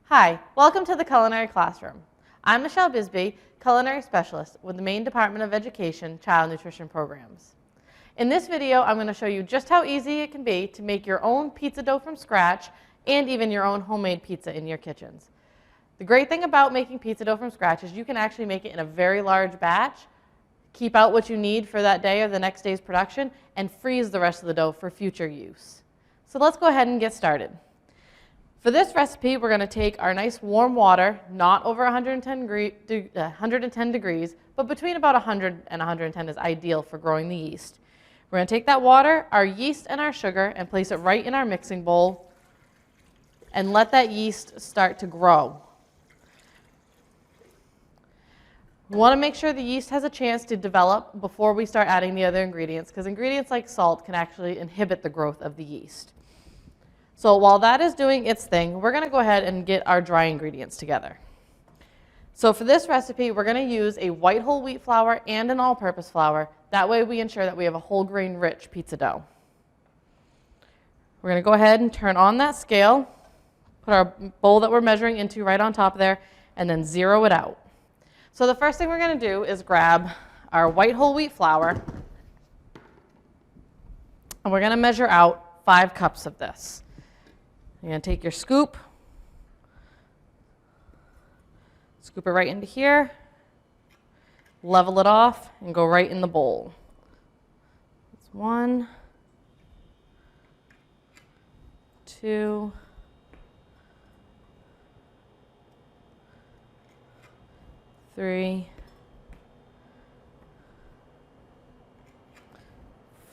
Hi, welcome to the Culinary Classroom. I'm Michelle Bisbee, Culinary Specialist with the Maine Department of Education Child Nutrition Programs. In this video, I'm going to show you just how easy it can be to make your own pizza dough from scratch and even your own homemade pizza in your kitchens. The great thing about making pizza dough from scratch is you can actually make it in a very large batch, keep out what you need for that day or the next day's production, and freeze the rest of the dough for future use. So let's go ahead and get started. For this recipe, we're going to take our nice warm water, not over 110 degrees, but between about 100 and 110 is ideal for growing the yeast. We're going to take that water, our yeast, and our sugar and place it right in our mixing bowl and let that yeast start to grow. We want to make sure the yeast has a chance to develop before we start adding the other ingredients, because ingredients like salt can actually inhibit the growth of the yeast. So while that is doing its thing, we're going to go ahead and get our dry ingredients together. So for this recipe, we're going to use a white whole wheat flour and an all-purpose flour. That way we ensure that we have a whole grain rich pizza dough. We're going to go ahead and turn on that scale, put our bowl that we're measuring into right on top there, and then zero it out. So the first thing we're going to do is grab our white whole wheat flour, and we're going to measure out 5 cups of this. You're going to take your scoop, scoop it right into here, level it off, and go right in the bowl. That's 1, 2, 3,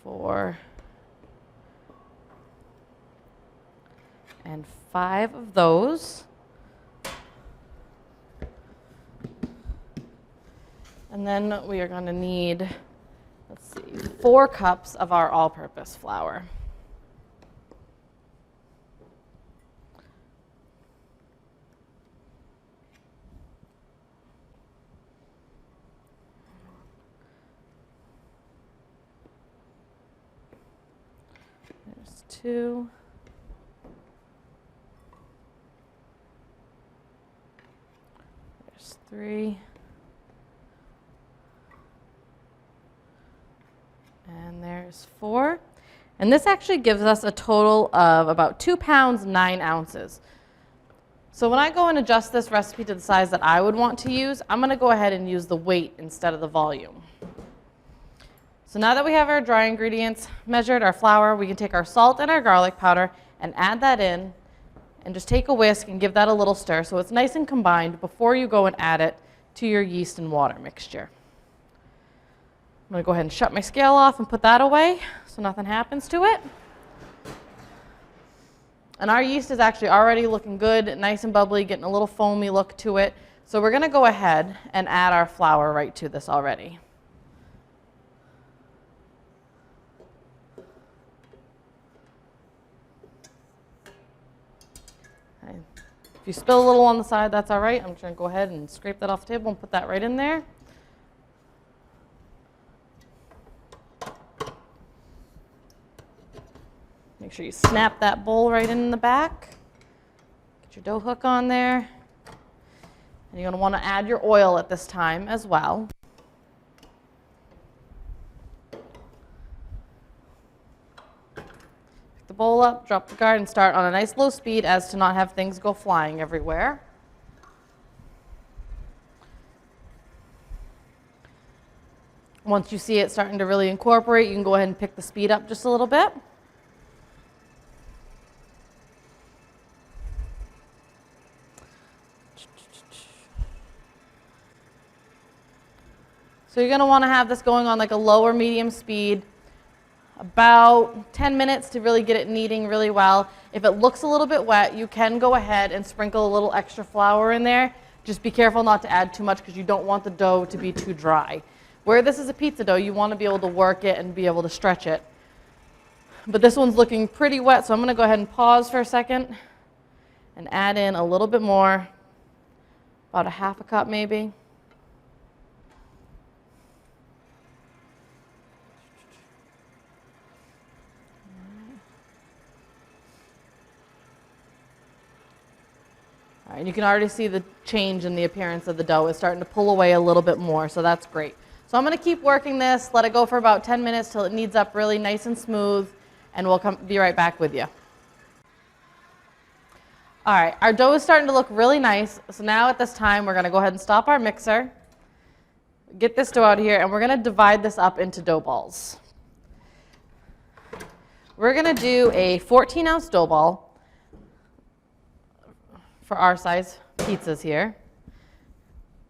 4, and 5 of those. And then we are going to need, 4 cups of our all-purpose flour. There's 2. There's 3. And there's 4. And this actually gives us a total of about 2 pounds, 9 ounces. So when I go and adjust this recipe to the size that I would want to use, I'm going to go ahead and use the weight instead of the volume. So now that we have our dry ingredients measured, our flour, we can take our salt and our garlic powder and add that in and just take a whisk and give that a little stir so it's nice and combined before you go and add it to your yeast and water mixture. I'm going to go ahead and shut my scale off and put that away so nothing happens to it. And our yeast is actually already looking good, nice and bubbly, getting a little foamy look to it. So we're going to go ahead and add our flour right to this already. Okay. If you spill a little on the side, that's all right. I'm just going to go ahead and scrape that off the table and put that right in there. Make sure you snap that bowl right in the back. Get your dough hook on there. And you're going to want to add your oil at this time as well. Pick the bowl up, drop the guard, and start on a nice low speed as to not have things go flying everywhere. Once you see it starting to really incorporate, you can go ahead and pick the speed up just a little bit. So you're going to want to have this going on like a low or medium speed, about 10 minutes to really get it kneading really well. If it looks a little bit wet, you can go ahead and sprinkle a little extra flour in there. Just be careful not to add too much because you don't want the dough to be too dry. Where this is a pizza dough, you want to be able to work it and be able to stretch it. But this one's looking pretty wet, so I'm going to go ahead and pause for a second and add in a little bit more, about a half a cup maybe. All right, you can already see the change in the appearance of the dough. It's starting to pull away a little bit more, so that's great. So I'm going to keep working this, let it go for about 10 minutes till it kneads up really nice and smooth, and we'll be right back with you. All right, our dough is starting to look really nice. So now at this time, we're going to go ahead and stop our mixer, get this dough out of here, and we're going to divide this up into dough balls. We're going to do a 14-ounce dough ball for our size pizzas here.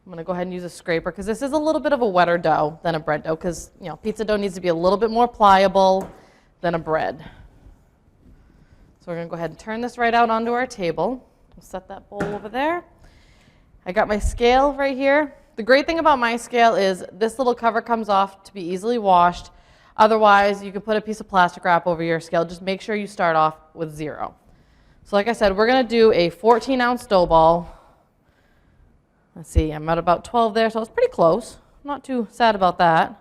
I'm going to go ahead and use a scraper because this is a little bit of a wetter dough than a bread dough because, you know, pizza dough needs to be a little bit more pliable than a bread. So we're going to go ahead and turn this right out onto our table. We'll set that bowl over there. I got my scale right here. The great thing about my scale is this little cover comes off to be easily washed. Otherwise, you can put a piece of plastic wrap over your scale. Just make sure you start off with 0. So like I said, we're going to do a 14-ounce dough ball. Let's see, I'm at about 12 there, so it's pretty close. I'm not too sad about that.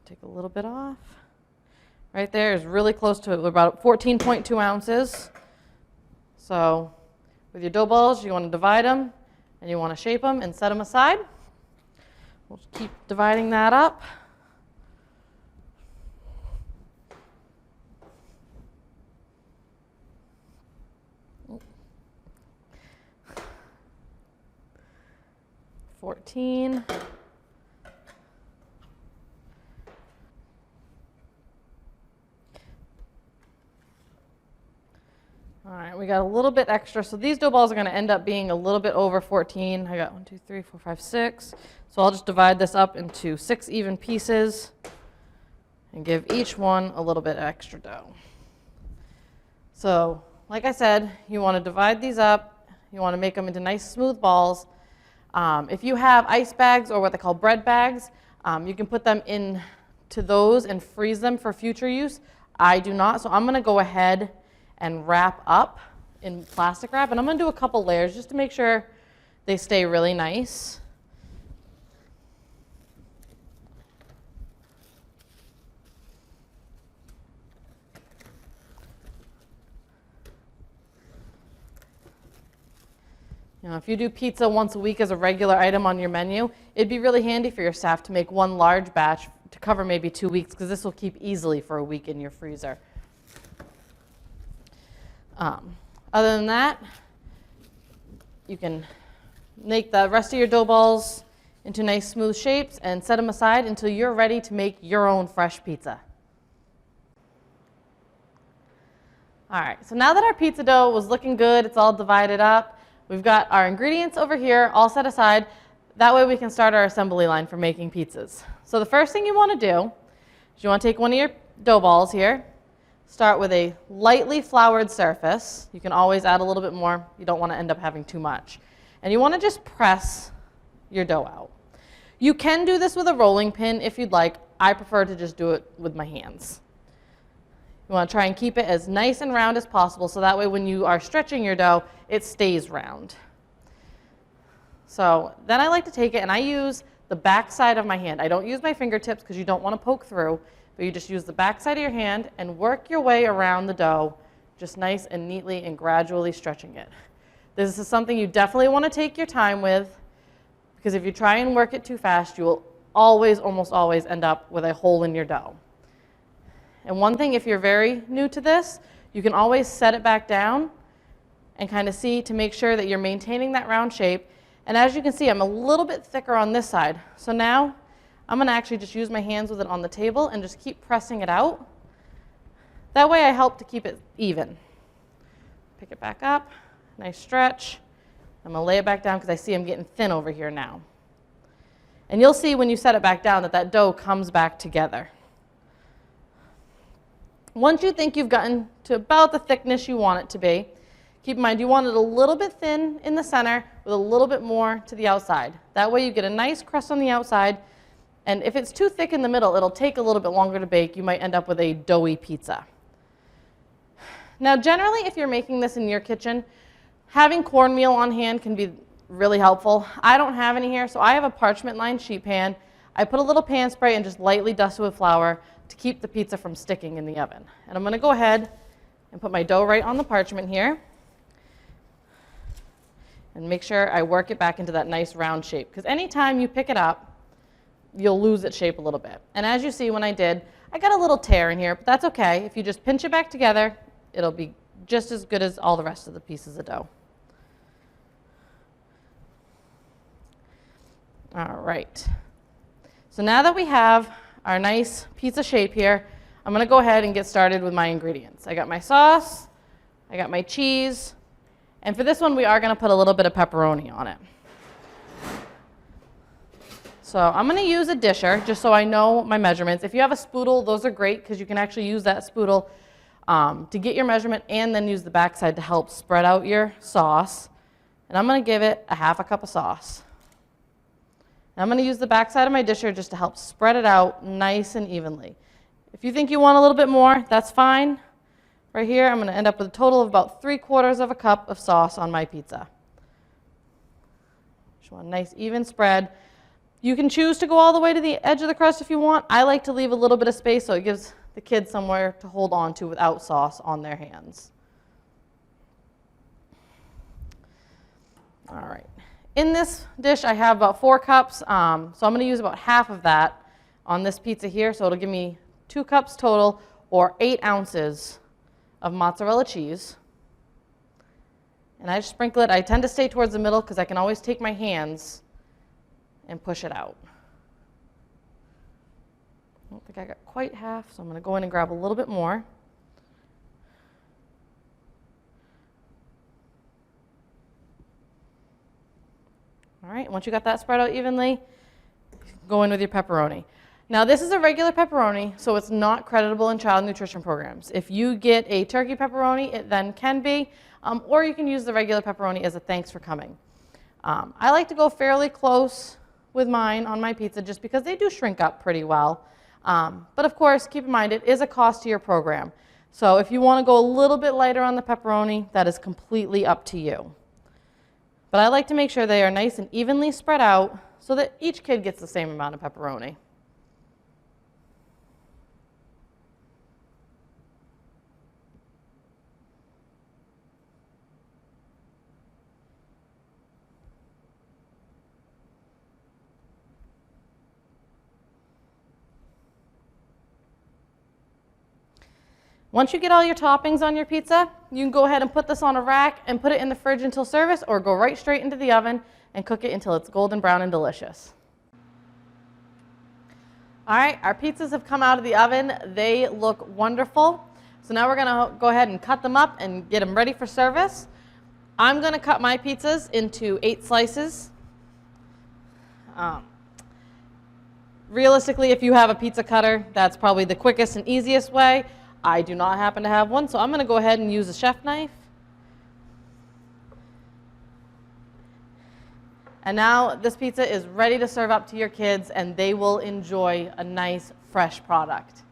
Take a little bit off. Right there is really close to about 14.2 ounces. So with your dough balls, you want to divide them and you want to shape them and set them aside. We'll keep dividing that up. Oh. 14. All right, we got a little bit extra. So these dough balls are going to end up being a little bit over 14. I got 1, 2, 3, 4, 5, 6. So I'll just divide this up into 6 even pieces and give each one a little bit extra dough. So like I said, you want to divide these up. You want to make them into nice smooth balls. If you have ice bags or what they call bread bags, you can put them into those and freeze them for future use. I do not, so I'm going to go ahead and wrap up in plastic wrap. And I'm going to do a couple layers just to make sure they stay really nice. You know, if you do pizza once a week as a regular item on your menu, it'd be really handy for your staff to make one large batch to cover maybe 2 weeks because this will keep easily for a week in your freezer. Other than that, you can make the rest of your dough balls into nice smooth shapes and set them aside until you're ready to make your own fresh pizza. All right, so now that our pizza dough was looking good, it's all divided up, we've got our ingredients over here all set aside. That way we can start our assembly line for making pizzas. So the first thing you want to do is you want to take one of your dough balls here. Start with a lightly floured surface. You can always add a little bit more. You don't want to end up having too much. And you want to just press your dough out. You can do this with a rolling pin if you'd like. I prefer to just do it with my hands. You want to try and keep it as nice and round as possible so that way when you are stretching your dough, it stays round. So then I like to take it and I use the back side of my hand. I don't use my fingertips because you don't want to poke through. But you just use the back side of your hand and work your way around the dough, just nice and neatly and gradually stretching it. This is something you definitely want to take your time with because if you try and work it too fast, you will always, almost always end up with a hole in your dough. And one thing, if you're very new to this, you can always set it back down and kind of see to make sure that you're maintaining that round shape. And as you can see, I'm a little bit thicker on this side. So now I'm going to actually just use my hands with it on the table and just keep pressing it out. That way I help to keep it even. Pick it back up, nice stretch. I'm going to lay it back down because I see I'm getting thin over here now. And you'll see when you set it back down that that dough comes back together. Once you think you've gotten to about the thickness you want it to be, keep in mind you want it a little bit thin in the center with a little bit more to the outside. That way you get a nice crust on the outside. And if it's too thick in the middle, it'll take a little bit longer to bake. You might end up with a doughy pizza. Now, generally, if you're making this in your kitchen, having cornmeal on hand can be really helpful. I don't have any here, so I have a parchment-lined sheet pan. I put a little pan spray and just lightly dust it with flour. to keep the pizza from sticking in the oven. And I'm going to go ahead and put my dough right on the parchment here. And make sure I work it back into that nice round shape. Because anytime you pick it up, you'll lose its shape a little bit. And as you see when I did, I got a little tear in here, but that's okay. If you just pinch it back together, it'll be just as good as all the rest of the pieces of dough. All right. So now that we have our nice pizza shape here, I'm going to go ahead and get started with my ingredients. I got my sauce, I got my cheese, and for this one we are going to put a little bit of pepperoni on it. So I'm going to use a disher just so I know my measurements. If you have a spoodle, those are great because you can actually use that spoodle to get your measurement and then use the backside to help spread out your sauce. And I'm going to give it a half a cup of sauce. And I'm going to use the backside of my disher just to help spread it out nice and evenly. If you think you want a little bit more, that's fine. Right here, I'm going to end up with a total of about 3/4 of a cup of sauce on my pizza. Just want a nice even spread. You can choose to go all the way to the edge of the crust if you want. I like to leave a little bit of space so it gives the kids somewhere to hold on to without sauce on their hands. All right. In this dish, I have about 4 cups, so I'm going to use about half of that on this pizza here, so it'll give me 2 cups total, or 8 ounces of mozzarella cheese. And I just sprinkle it. I tend to stay towards the middle because I can always take my hands and push it out. I don't think I got quite half, so I'm going to go in and grab a little bit more. All right, once you got that spread out evenly, go in with your pepperoni. Now this is a regular pepperoni, so it's not creditable in child nutrition programs. If you get a turkey pepperoni, it then can be, or you can use the regular pepperoni as a thanks for coming. I like to go fairly close with mine on my pizza just because they do shrink up pretty well. But of course, keep in mind, it is a cost to your program. So if you want to go a little bit lighter on the pepperoni, that is completely up to you. But I like to make sure they are nice and evenly spread out so that each kid gets the same amount of pepperoni. Once you get all your toppings on your pizza, you can go ahead and put this on a rack and put it in the fridge until service, or go right straight into the oven and cook it until it's golden brown and delicious. All right, our pizzas have come out of the oven. They look wonderful. So now we're gonna go ahead and cut them up and get them ready for service. I'm gonna cut my pizzas into 8 slices. Realistically, if you have a pizza cutter, that's probably the quickest and easiest way. I do not happen to have one, so I'm going to go ahead and use a chef knife. And now this pizza is ready to serve up to your kids, and they will enjoy a nice, fresh product.